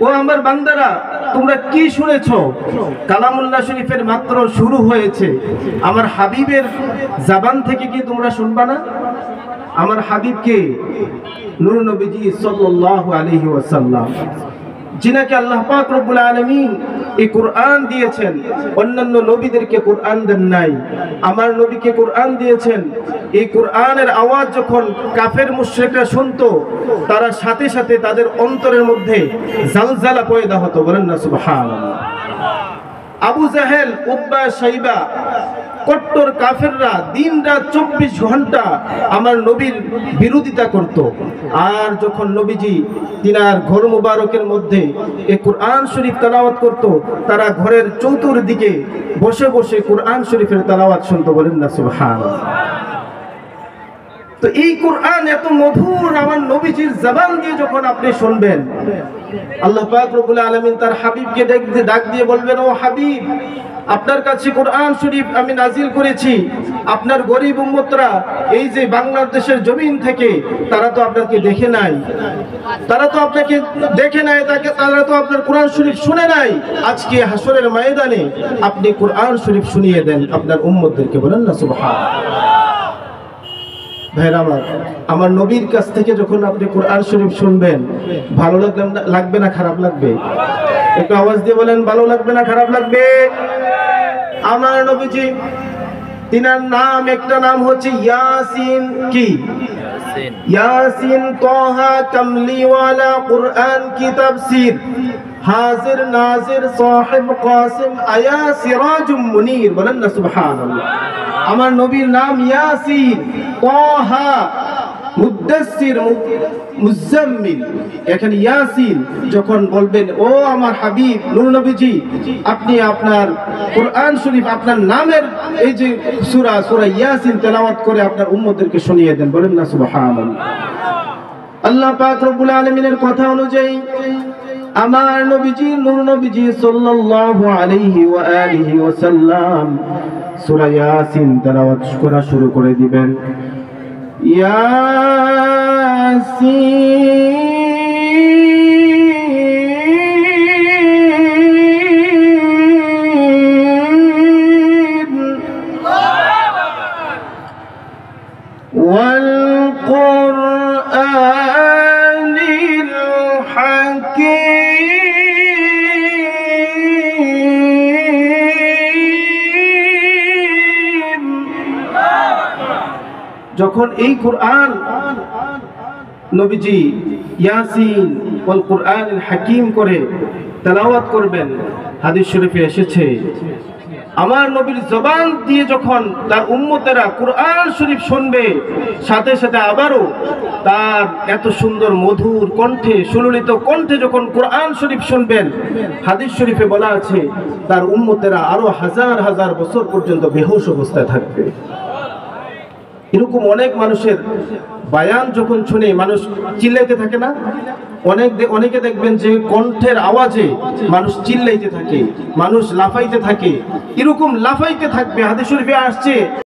ও আমার বান্দারা, তোমরা কি শুনেছো? কালামুল্লাহ শরীফের মাত্র শুরু হয়েছে, আমার হাবিবের জবান থেকে কি তোমরা শুনবা না? আমার হাবিবকে নূর নবীজি সাল্লাল্লাহু আলাইহি ওয়াসাল্লাম, যিনাকে আল্লাহ পাক রব্বুল আলামিন এই কোরআন দিয়েছেন, অন্যান্য নবীদেরকে কোরআন দেন নাই, আমার নবীকে কোরআন দিয়েছেন। এই কোরআনের আওয়াজ যখন কাফের মুশরিকরা শুনতো, তারা সাথে সাথে তাদের অন্তরের মধ্যে জালজালা পয়দা হতো। বলেন না সুবহানাল্লাহ। আবু জাহেল, উতবা, শাইবা, কট্টর কাফেররা দিন-রাত 24 ঘন্টা আমার নবীর বিরোধিতা করত। আর যখন নবীজি তিনার ঘর মুবারকের মধ্যে এই কোরআন শরীফ তেলাওয়াত করত, তারা ঘরের চতুর্দিকে বসে বসে কোরআন শরীফের তেলাওয়াত শুনতো। বলেন না সুবহানাল্লাহ। তো এই কোরআন এত মধুর, আমার নবীজির জবান দিয়ে যখন আপনি শুনবেন, আল্লাহ পাক রব্বুল আলামিন তার হাবিবকে ডাক দিয়ে বলবেন, ও হাবিব, আপনার কাছে কোরআন শরীফ আমি নাজিল করেছি। আপনার গরিব উম্মতরা এই যে বাংলাদেশের জমিন থেকে, তারা তো আপনাকে দেখে নাই, তারা তো আপনার কোরআন শরীফ শুনে নাই। আজকে হাসরের ময়দানে আপনি কোরআন শরীফ শুনিয়ে দেন আপনার উম্মতদেরকে। বলেন না সুবহানাল্লাহ। ভাইরা আমার নবীর কাছ থেকে যখন আপনি কোরআন শরীফ শুনবেন, ভালো লাগবে না খারাপ লাগবে? একটু আওয়াজ দিয়ে বলেন, ভালো লাগবে না খারাপ লাগবে? আমার নবীজি, তিনার নাম, একটা নাম হচ্ছে ইয়াসিন। কি? ইয়াসিন, তাহা, কামলিওয়ালা, কুরআন কি তাফসীর, হাজির নাজির, সাহিব কাসিম, আয়া, সিরাজুম মুনীর। বলেন না সুবহানাল্লাহ। আমার নবীর নাম ইয়াসিন, তাহা, মুদ্দাসসির, মুজাম্মিল। এখানে ইয়াসিন যখন বলবেন, ও আমার হাবিব নূর নবীজি, আপনি আপনার কোরআন শরীফ আপনার নামের এই যে সূরা ইয়াসিন তেলাওয়াত করে আপনার উম্মতদেরকে শুনিয়ে দেন। বলেন না সুবহানাল্লাহ। আল্লাহ পাক রব্বুল আলামিনের কথা অনুযায়ী আমার নবীজি নূর নবীজি সাল্লাল্লাহু আলাইহি ওয়া আলিহি ওয়াসাল্লাম সূরা ইয়াসিন তেলাওয়াত করা শুরু করে দিবেন। ইয়াসিন ওয়াল কুরআনিল হাকীম। যখন এই কোরআন নবীজি ইয়াসিন ওয়াল কুরআনিল হাকীম করে তেলাওয়াত করবেন, হাদিস শরীফে এসেছে, আমার নবীর জবান দিয়ে যখন তার উম্মতেরা কোরআন শরীফ শুনবে, সাথে সাথে আবারও তার এত সুন্দর মধুর কণ্ঠে, সুললিত কণ্ঠে যখন কোরআন শরীফ শুনবেন, হাদিস শরীফে বলা আছে তার উম্মতেরা আরো হাজার হাজার বছর পর্যন্ত বেহুশ অবস্থায় থাকবে। এরকম অনেক মানুষের বায়ান যখন শুনে মানুষ চিল্লাইতে থাকে না? অনেকে দেখবেন যে কণ্ঠের আওয়াজে মানুষ চিল্লাইতে থাকে, মানুষ লাফাইতে থাকে, এরকম লাফাইতে থাকবে। হাদিস শরীফে আসছে